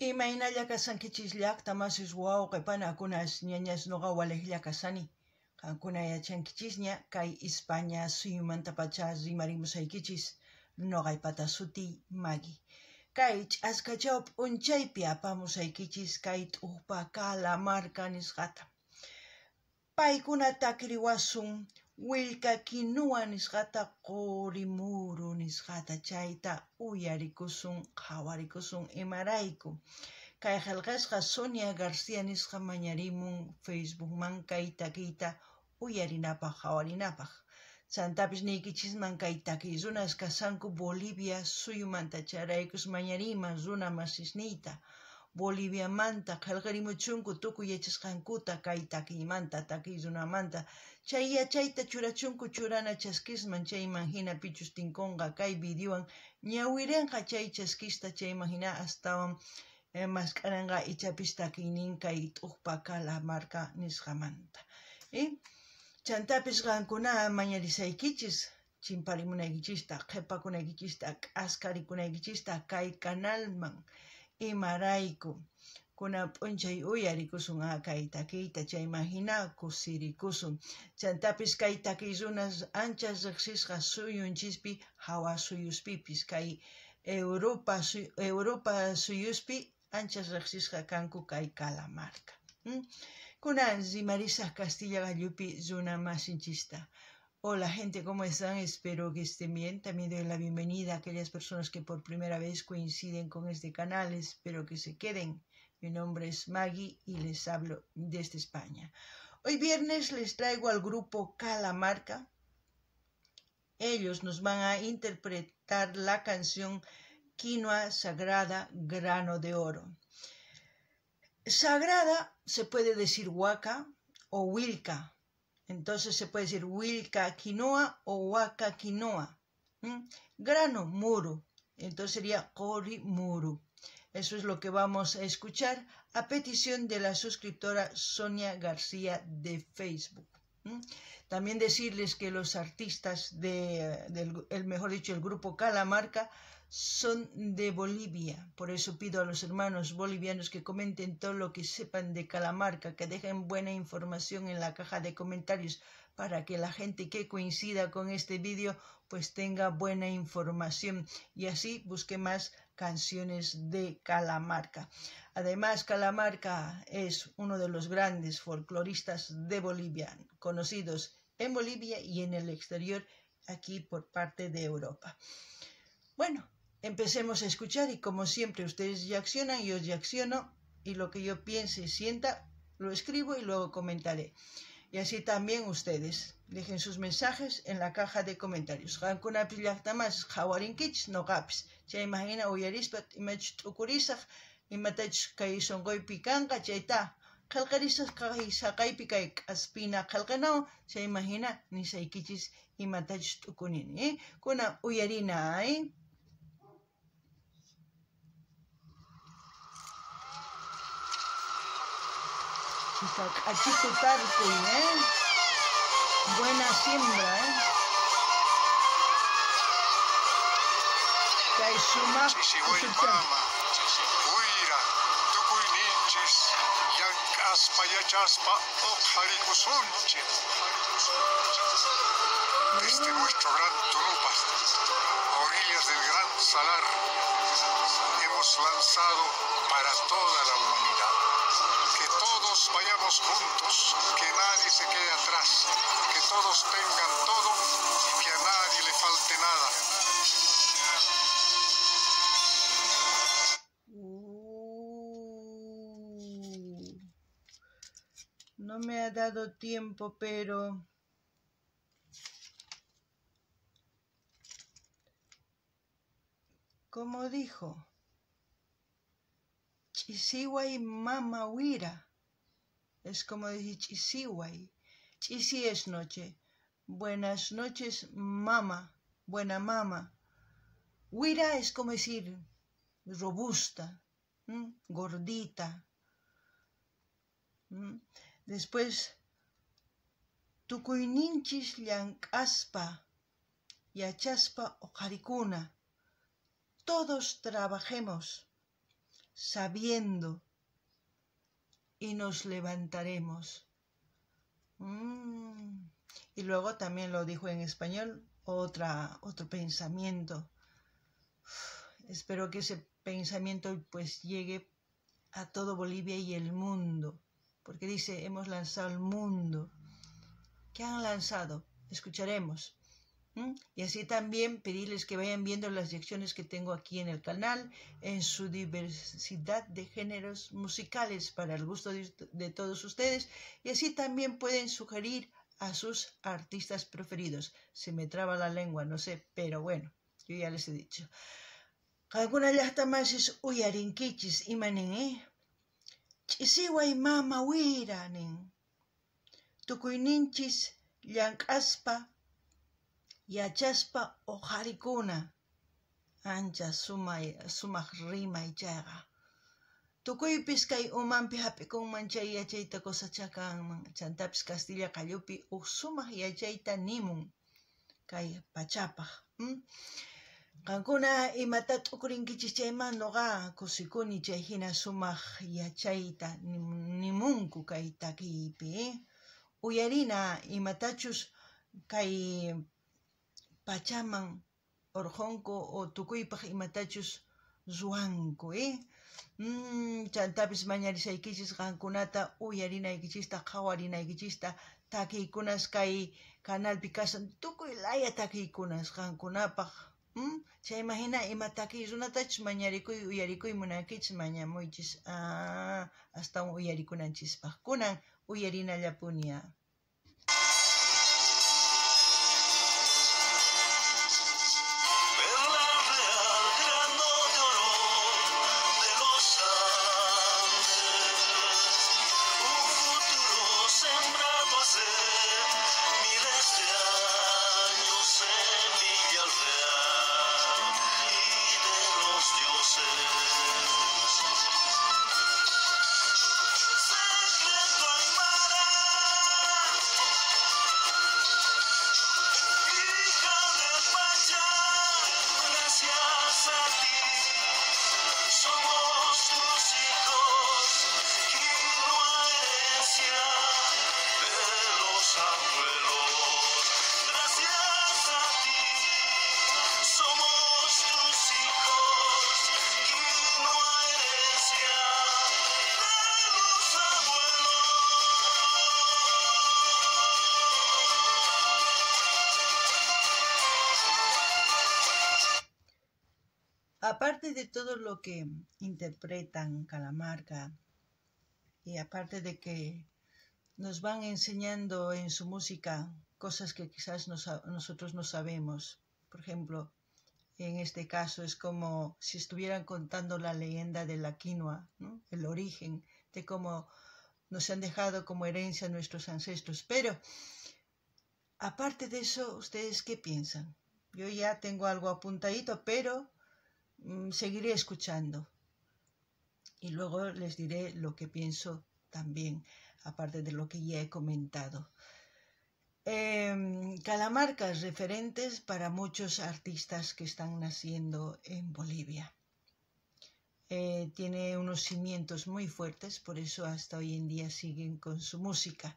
Imaynalla kasankichis llaqta masis wawqipanakunas ñañas nuqa waliqlla kasani. Qankuna yachankichisña kay España suyumanta pacha rimarimusaykichis nuqaypata suti Maggie. Kay ch'askachaw p'unchaypi apamusaykichis kay t'uqpa Calamarca nisqata. Paykuna takriwasun willka kinua nisqata quri muru nisqata chayta uyarikusun qhawarikusun imarayku. Kay qillqasqa Sonia García nisqa mañarimun Facebookman kay takiyta uyarinapaq qhawarinapaq. Chantapis niykichisman kay takiy runas kasanku Bolivia suyumanta charaykus mañariman runa masisniyta. Bolivia manta qillqarimuchunku tukuy yachasqankuta kay takiymanta takiy runamanta. Chay yachayta churachunku churana chaskisman chayman hina pichus tinkunqa kay videowan ñawirinqa chay chaskista chayman hina astawan mask'aranqa ichapis takiynin kay t'uqpa Calamarca nisqamanta. Chantapis qankuna mañarisaykichis chimparimunaykichista qhipakunaykichista k'askarikunaykichista kay canalman imarayku kuna p'unchay uyarikusun kay takiyta chayman hina kusirikusun. Chantapis kay takiy runas anchas riqsisqa suyunchispi hawa suyuspipis kay Europa suyuspi anchas riqsisqa kanku kay Calamarca. Kunan rimarisaq Castilla gallupi runa masinchista. Hola gente, ¿cómo están? Espero que estén bien. También doy la bienvenida a aquellas personas que por primera vez coinciden con este canal. Espero que se queden. Mi nombre es Maggie y les hablo desde España. Hoy viernes les traigo al grupo Calamarca. Ellos nos van a interpretar la canción Quinoa Sagrada, Grano de Oro. Sagrada se puede decir huaca o huilca. Entonces se puede decir huilca quinoa o huaca quinoa. Grano, muru. Entonces sería qori muru. Eso es lo que vamos a escuchar a petición de la suscriptora Sonia García de Facebook. También decirles que los artistas el grupo Calamarca son de Bolivia. Por eso pido a los hermanos bolivianos que comenten todo lo que sepan de Calamarca, que dejen buena información en la caja de comentarios para que la gente que coincida con este vídeo pues tenga buena información y así busque más canciones de Calamarca. Además, Calamarca es uno de los grandes folcloristas de Bolivia, conocidos en Bolivia y en el exterior, aquí por parte de Europa. Bueno, empecemos a escuchar y como siempre ustedes reaccionan, yo reacciono y lo que yo piense y sienta lo escribo y luego comentaré. Y así también ustedes dejen sus mensajes en la caja de comentarios. Qankunapis llaqtamas qhawarinkich noqapis. Chay imagina uyarispa imach t'ukurisaq imatach kay sonqoypi kanqa chayta qillqarisaq kay saqaypi kay k'aspina qillqanaw chay imagina nisaykichis imatach t'ukunini. Kuna uyarina, Achito tarpuy, buena siembra, Kay sumak Uira, tukuy ninchis, yankaspa yachaspa, ojarikusunchi. Desde nuestro gran Tunupa, a orillas del gran Salar, hemos lanzado para toda la humanidad. Que todos vayamos juntos, que nadie se quede atrás, que todos tengan todo y que a nadie le falte nada. No me ha dado tiempo, pero como dijo, Chisiway mama huira. Es como decir Chisiway. Chisi es noche. Buenas noches, mamá. Buena mamá. Huira es como decir robusta, gordita. Después, tukuyninchis llank'aspa, yachaspa oqarikuna. Todos trabajemos. sabiendo, y nos levantaremos. Y luego también lo dijo en español, otro pensamiento. Espero que ese pensamiento pues llegue a todo Bolivia y el mundo, porque dice, hemos lanzado al mundo. ¿Qué han lanzado? Escucharemos. Y así también pedirles que vayan viendo las lecciones que tengo aquí en el canal, en su diversidad de géneros musicales para el gusto de todos ustedes, y así también pueden sugerir a sus artistas preferidos. Se me traba la lengua, no sé, pero bueno, yo ya les he dicho. Alguna llasta más es uyarinkichis imanen, chisiway mama wiranen, tukuyninchis llank'aspa yachaspa ojarikuna, ancha sumaq rimaychaqa. Tukuypis kay umanpi hapikunman chay yachayta cosachakanman, chantapis Castilla qallupi sumaq yachayta nimun kay pachapaq. Qankuna imata t'ukurinkichis chayman noqa kusikuni chay hina sumaq yachayta nimunku kay takiypi. Uyarina imatachus kay pachaman orjonku o tukuypaq imatachus ruwanku, chantapis mañarisaykichis qankunata uyarinaykichista, qawarinaykichista, takiykunas kay canalpi kasan tukuy laya takiykunas qankunapaq. Chayma hina ima takiy runatachus mañarikuy, uyarikuy munankichis mañamuychis, hasta uyarikunanchispaq. Kunan uyarinallapunia. Aparte de todo lo que interpretan Calamarca, y aparte de que nos van enseñando en su música cosas que quizás nosotros no sabemos, por ejemplo, en este caso es como si estuvieran contando la leyenda de la quinoa, ¿no? El origen de cómo nos han dejado como herencia nuestros ancestros. Pero, aparte de eso, ¿ustedes qué piensan? Yo ya tengo algo apuntadito, pero seguiré escuchando y luego les diré lo que pienso también, aparte de lo que ya he comentado. Calamarca es referentes para muchos artistas que están naciendo en Bolivia. Tiene unos cimientos muy fuertes, por eso hasta hoy en día siguen con su música.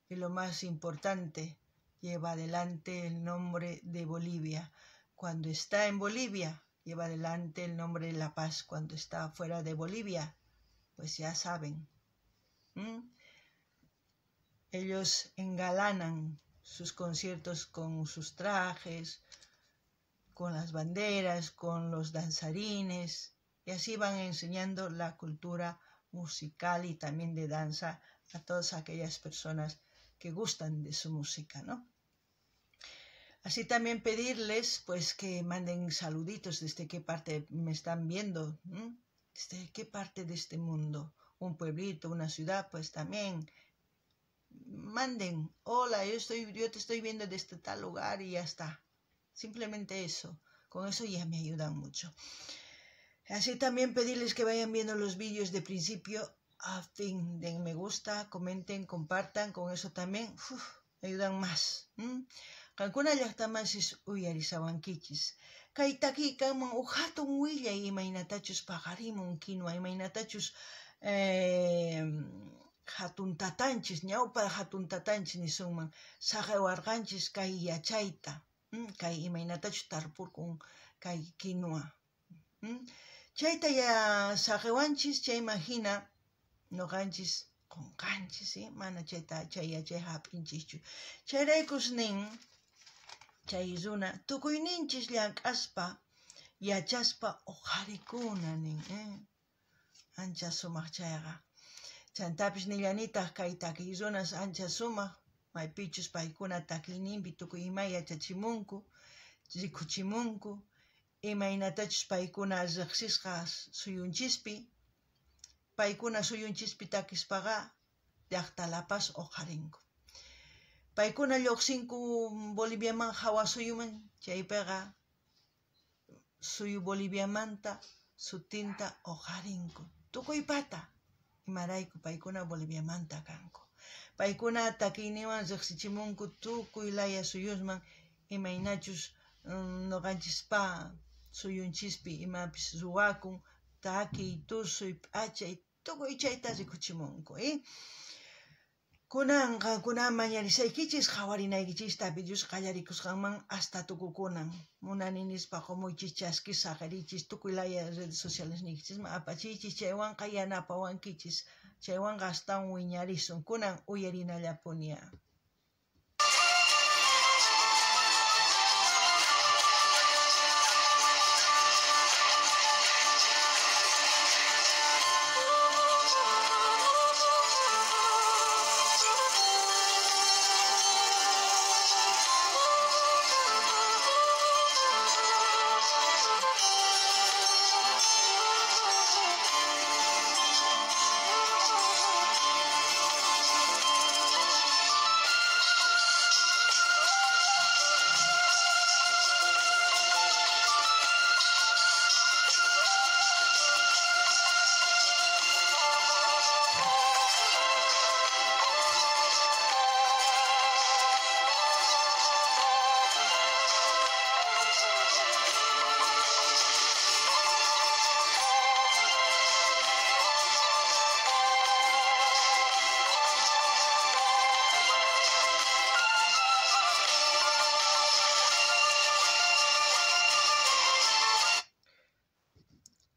Y lo más importante, lleva adelante el nombre de Bolivia. Cuando está en Bolivia, lleva adelante el nombre de La Paz. Cuando está fuera de Bolivia, pues ya saben. Ellos engalanan sus conciertos con sus trajes, con las banderas, con los danzarines, y así van enseñando la cultura musical y también de danza a todas aquellas personas que gustan de su música, ¿no? Así también pedirles pues que manden saluditos desde qué parte me están viendo, desde qué parte de este mundo, un pueblito, una ciudad, pues también manden, hola, yo te estoy viendo desde tal lugar y ya está. Simplemente eso, con eso ya me ayudan mucho. Así también pedirles que vayan viendo los vídeos de principio a fin, den me gusta, comenten, compartan, con eso también me ayudan más. Qankuna llaqtamanchis uyarisawankichis. kay takikanman hatun willay imaynatachus paqarimun quinoa, imaynatachus hatun tatanchis, ñawpa hatun tatanchis nisunman saqewarqanchis kay yachayta, kay imaynatachus tarpurkun kay quinoa. Chayta ya saqewanchis, chayman hina noqanchis qunqanchis, mana chay yachay hap'inchikchu. Chayraykus nin chay runa tukuyninchis llank'aspa yachaspa uqarikuna nin, ancha sumaq chayqa. Chantapis nillanitaq kay takiy runas ancha sumaq, maypichus paykuna takiyninpi tukuy ima yachachimunku, rikuchimunku, imaynatachus paykuna riqsisqa suyunchispi, paykuna suyunchispi takispaqa llaqtalapas uqarinku. Paykuna lluqsinku Boliviaman hawasuyuman, chaypiqa suyu Boliviamanta sutinta uqarinku. Tukuy pata imarayku paykuna Boliviamanta kanku. Paykuna takiyninwan riqsichimunku tukuy laya suyusman, imaynachus noqanchispa suyunchispi imapis ruwakun, takiy, tusuy, p'achay, tukuy chayta rikuchimunku. Kunan mañarisaykichis qawarinaykichista Dios qallarikusqanman hasta tukukunan. Munani nispa qumuychis chaskis saqarichis tukuy laya redes sociales niykichisman apachichis, chaywanqa yanapawankichis, chaywanqa astawan wiñarisun. Kunan uyarinallapunia.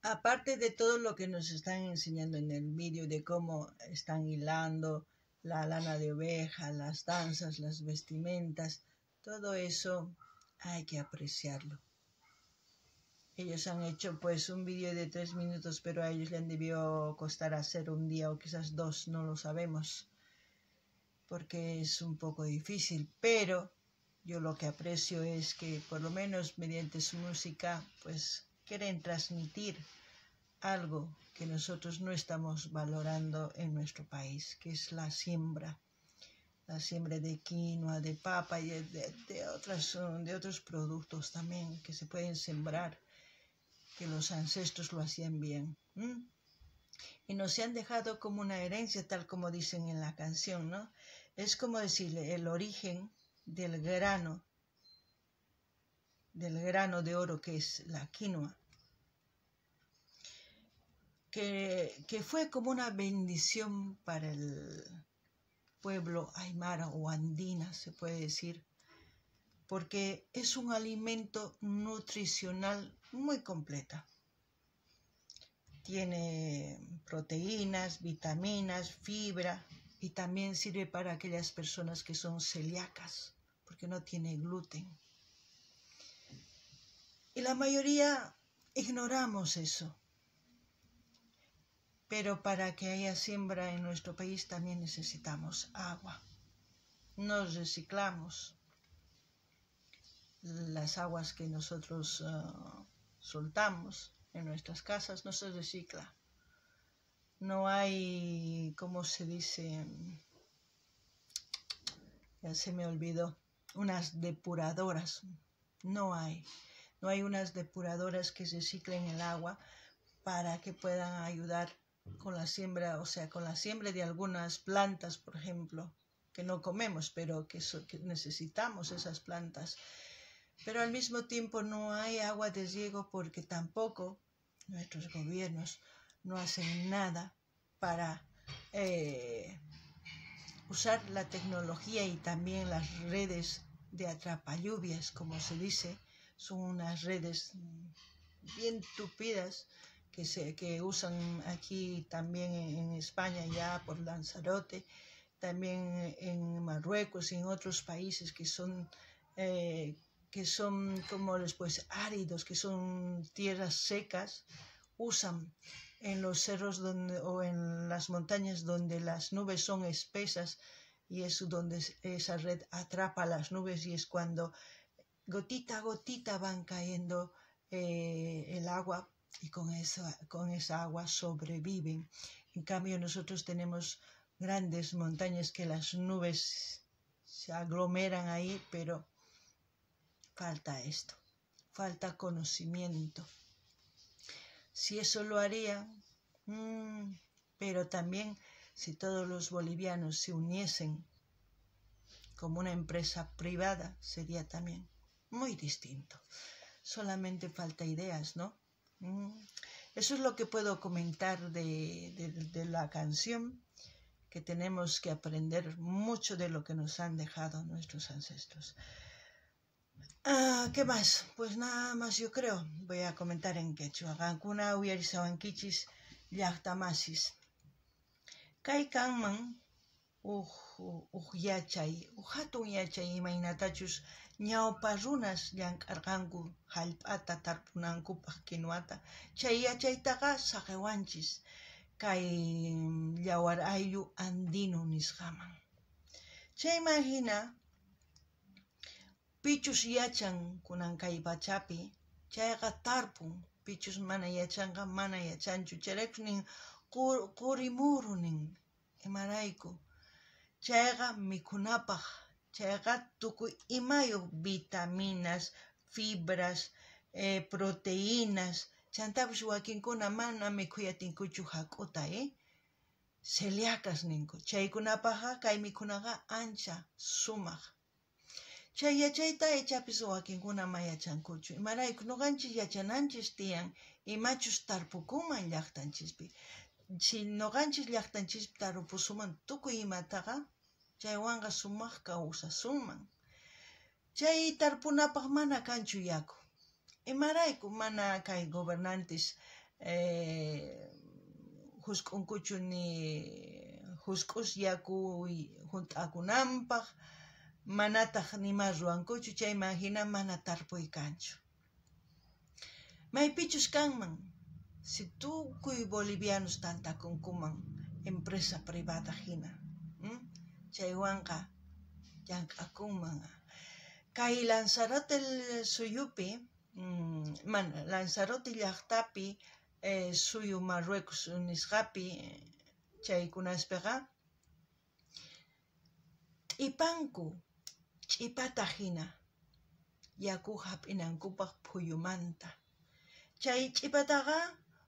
Aparte de todo lo que nos están enseñando en el vídeo de cómo están hilando la lana de oveja, las danzas, las vestimentas, todo eso hay que apreciarlo. Ellos han hecho pues un vídeo de 3 minutos, pero a ellos les debió costar hacer un día o quizás 2, no lo sabemos, porque es un poco difícil, pero yo lo que aprecio es que por lo menos mediante su música pues quieren transmitir algo que nosotros no estamos valorando en nuestro país, que es la siembra de quinoa, de papa y de otros productos también que se pueden sembrar, que los ancestros lo hacían bien. Y nos han dejado como una herencia, tal como dicen en la canción, ¿no? Es como decirle el origen del grano de oro que es la quinoa, que fue como una bendición para el pueblo aymara o andina, se puede decir, porque es un alimento nutricional muy completa. Tiene proteínas, vitaminas, fibra, y también sirve para aquellas personas que son celíacas, porque no tiene gluten. Y la mayoría ignoramos eso. Pero para que haya siembra en nuestro país también necesitamos agua. Nos reciclamos. Las aguas que nosotros soltamos en nuestras casas no se recicla. No hay, ¿cómo se dice? Ya se me olvidó. Unas depuradoras. No hay unas depuradoras que reciclen el agua para que puedan ayudar con la siembra, o sea, con la siembra de algunas plantas, por ejemplo, que no comemos, pero que necesitamos esas plantas pero al mismo tiempo no hay agua de riego porque tampoco nuestros gobiernos no hacen nada para usar la tecnología y también las redes de atrapalluvias, como se dice. Son unas redes bien tupidas que usan aquí también en España, ya por Lanzarote, también en Marruecos y en otros países que son como después áridos, que son tierras secas. Usan en los cerros o en las montañas donde las nubes son espesas, y es donde esa red atrapa las nubes, y es cuando gotita a gotita van cayendo el agua, y con esa agua sobreviven. En cambio nosotros tenemos grandes montañas que las nubes se aglomeran ahí, pero falta esto, falta conocimiento. Si eso lo harían, pero también si todos los bolivianos se uniesen como una empresa privada, sería también muy distinto. Solamente falta ideas, ¿no? Eso es lo que puedo comentar de la canción, que tenemos que aprender mucho de lo que nos han dejado nuestros ancestros. ¿Qué más? Pues nada más, yo creo. Voy a comentar en quechua. Gankuna uyarisawankichis llaqtamasis. Kay kanman yachay, hatun yachay imaynatachus ñawpa runas llank'arqanku hallp'ata tarpunankupaq kinuwata. Chay yachaytaqa saqewanchis kay llawar ayllu andino nisqaman. Chayman hina pichus yachan kunan kay pachapi, chayqa tarpun. Pichus mana yachanqa mana yachanchu. Chayraykun nin qurimuru nin, imarayku. Chayqa mikunapaq, chayqa tukuy imayuq vitaminas, fibras, proteínas, chantapish wakinkuna mana mikhuyatinkuchu hak'uta, celiacas ninku. Chaykunapaqqa kay mikunaqa ancha sumaq. Chay yachayta ichapis wakinkuna mayachankuchu. Imarayku nuqanchis yachananchis tiyan imachus tarpukunman llaqtanchispi. Si nuqanchis llaqtanchispi tarupusuman tukuy imataqa, chaywanqa sumaq kawsasunman. Chay tarpunapaq mana kanchu yaku. Imarayku mana kay gobernantes husk'unkuchu ni husk'us yaku hunt'akunanpaq, manataq nima ruwankuchu. Chayman hina mana tarpuy kanchu. Maypichus kanman, si tukuy bolivianos tantakunkuman empresa privada hina, chaywanqa llank'akunman. Kay Lanzarote suyupi, Lanzarote llaqtapi, suyu Marruecos nisqapi, chaykunaspiqa t'ip'anku ch'ipata hina yaku hap'inankupaq phuyumanta. Chay ch'ipataqa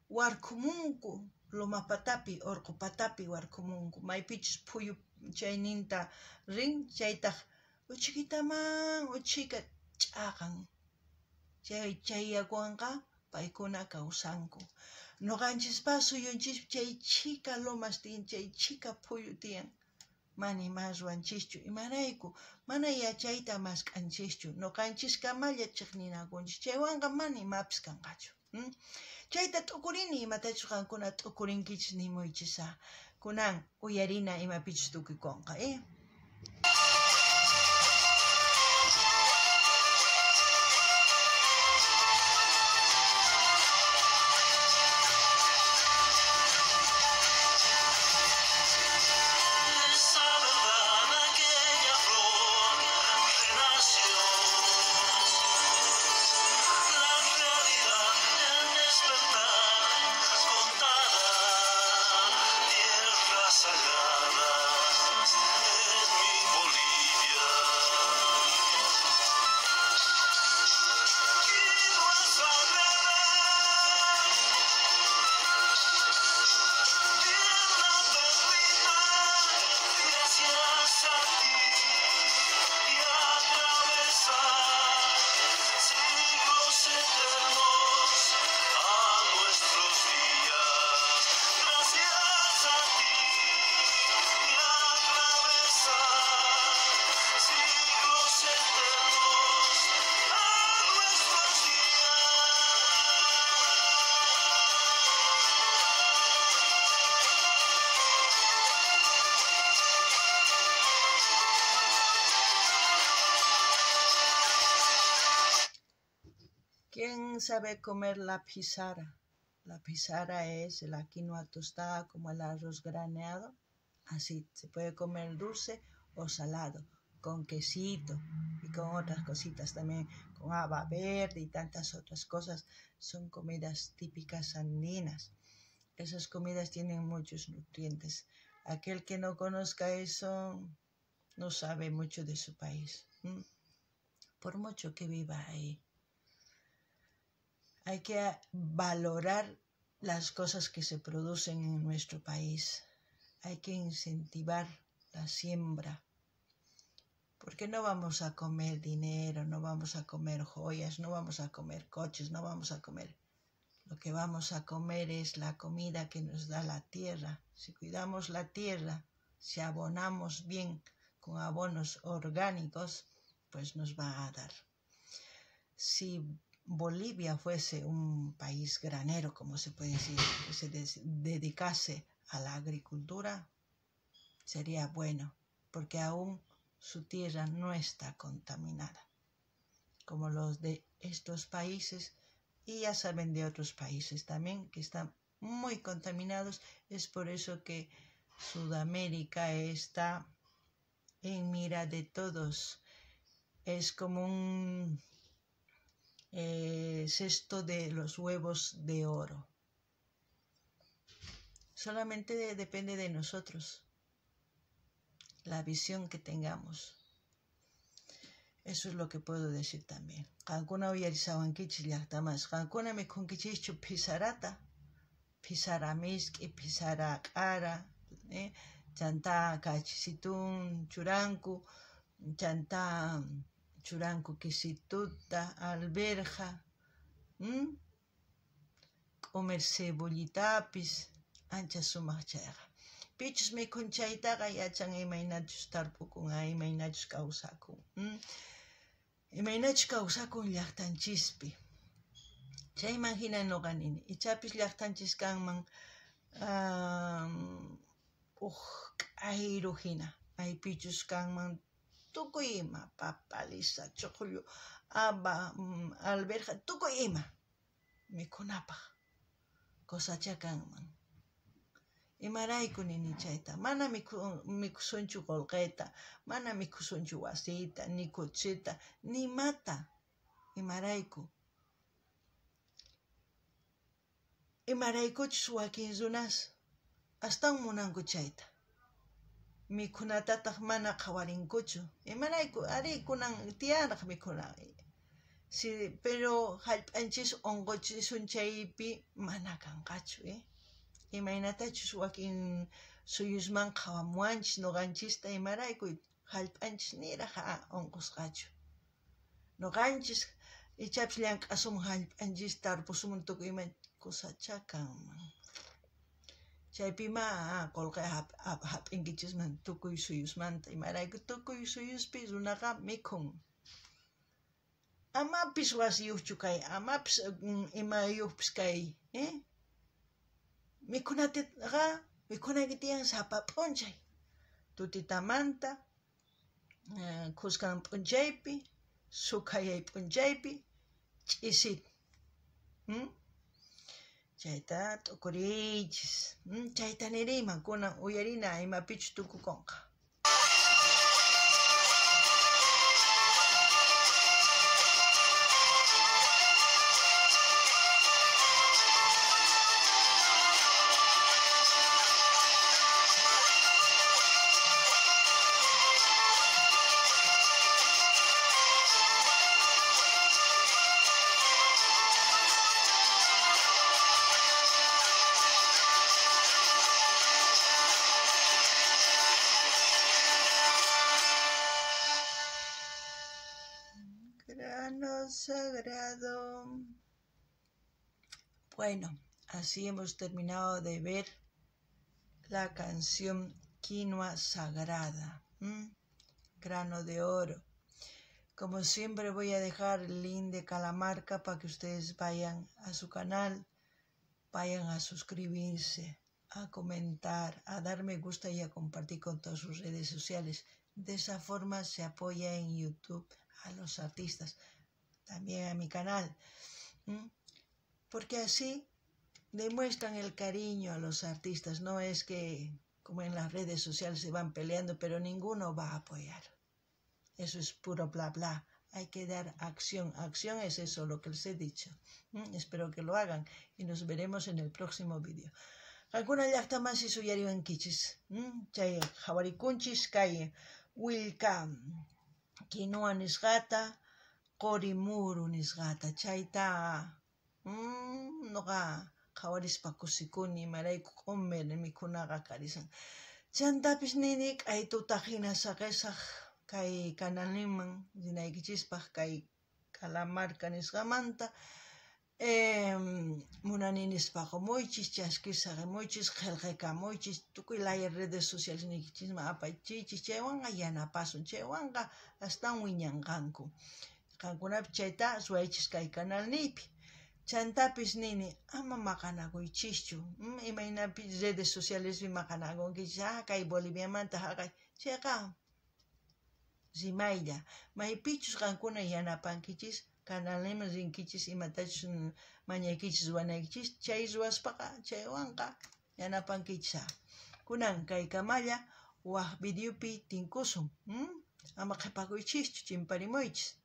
warkumunku lumapatapi, urqupatapi warkumunku. Maypichus phuyu chayninta rin, chaytaq uchikitaman uchika ch'aqan. Chay yakuwanqa paykuna kawsanku. Nuqanchispa suyunchis chay chika lomas tiyan, chay chika phuyu tiyan, mani mas ruwanchischu. Imarayku mana yachayta mask'anchischu. Nuqanchiska mallachiq ninakunchis. Chaywanqa mani imapis kanqachu. Chayta t'ukurini imatachus qankuna t'ukurinkichis nimuychisa. Kunan uyarina imapichus tukukunqa, Sagradas sabe comer la pizarra? La pizarra es la quinoa tostada como el arroz graneado. Así, se puede comer dulce o salado, con quesito y con otras cositas también, con haba verde y tantas otras cosas. Son comidas típicas andinas. Esas comidas tienen muchos nutrientes. Aquel que no conozca eso no sabe mucho de su país, por mucho que viva ahí. Hay que valorar las cosas que se producen en nuestro país. Hay que incentivar la siembra. Porque no vamos a comer dinero, no vamos a comer joyas, no vamos a comer coches, no vamos a comer. Lo que vamos a comer es la comida que nos da la tierra. Si cuidamos la tierra, si abonamos bien con abonos orgánicos, pues nos va a dar. Si Bolivia fuese un país granero, como se puede decir, que se dedicase a la agricultura, sería bueno, porque aún su tierra no está contaminada, como los de estos países, y ya saben de otros países también que están muy contaminados. Es por eso que Sudamérica está en mira de todos. Es como un cesto de los huevos de oro. Solamente depende de nosotros, la visión que tengamos. Eso es lo que puedo decir también. Qankuna uyarisawankichis llaqtamas. Qankuna mikhunkichikchu pizarata, pizara misk'i, pizara q'ara, chanta kachisitun churanku, chanta churanku kisituta, alberja, comer cebollitapis, ancha sumaq chayqa. Pichus mikhun chaytaqa yachan imaynachus tarpukunqa, imaynachus kawsakun. Imaynachus kawsakun llaqtanchispi. Chayman hina nuqa nini. Ichapis llaqtanchis kanman k'ayru hina. Maypichus kanman tukuy ima, papa, lisa, chuqllu, haba, alberja, tukuy ima mikhunapaq cosacha kanman. Imarayku nini chayta, mana mikusunchu qolqeta, mana mikusunchu wasita, ni kuchita, ni mata. Imarayku. Imaraykuchus wakin runas astan munanku chayta. Mikhunatataq mana qhawarinkuchu. Imarayku, ari kunan tiyaraq mikhuna. Pero hallp'anchis unquchisun chaypi mana kanqachu, Imaynatachus wakin suyusman qhawamuwanchis nuqanchista, imarayku hallp'anchis niraq unqusqachu. Nuqanchis ichapis llank'asumun hallp'anchis tarpusumun tukuy ima cosacha kanman. Chaypima qolqay hap'inkichisman tukuy suyusmanta. Imarayku tukuy suyuspi runaqa mikhun. Amapis wasiyuqchu kay, amapis imayuqpis kay, mikhunayki tiyan sapa p'unchay. Tutitamanta, qusqan p'unchaypi, suqayay p'unchaypi, ch'isit. Chayta t'ukuriychis. Chayta niriyman, kunan uyarina imapichu tukukunqa. Grano sagrado. Bueno, así hemos terminado de ver la canción Quinoa Sagrada, Grano de Oro. Como siempre voy a dejar el link de Calamarca para que ustedes vayan a su canal, vayan a suscribirse, a comentar, a dar me gusta y a compartir con todas sus redes sociales. De esa forma se apoya en YouTube a los artistas, también a mi canal. Porque así demuestran el cariño a los artistas. No es que como en las redes sociales se van peleando, pero ninguno va a apoyar. Eso es puro bla bla. Hay que dar acción. Acción es eso, lo que les he dicho. Espero que lo hagan y nos veremos en el próximo vídeo. Alguna llacta más y suyarió en kichis. Chay jawarikunchis kay wilka quinoa nisgata, qorimuru nisgata. Chayta noqa jawarispa kusikuni marayku comer mikunaqa karisan. Chantapis nini kay tutaqhina saqesaq kay kanalniman rinaykichispaq kay Calamarca nisqamanta munani nispaqa muychis chaskisaq muychis qillqakamuychis tukuy laya redes sociales nikichisma apaychiychis chaywanqa yanapasun chaywanqa astan wiñanqanku qankunapi chayta suwaychis kay canalniypi chantapis nini ama maqanakuychischu imaynapi redes socialespi maqanakunkichis kay Boliviamanta haqay chayqa rimaylla maypichus qankuna yanapankichis canalniman rinkichis imatachus mañaykichis ruwanaykichis chay ruwaspaqa chaywanqa yanapankichis kunan kay kamalla waq videopi tinkusun ama qhipakuychischu chimparimuychis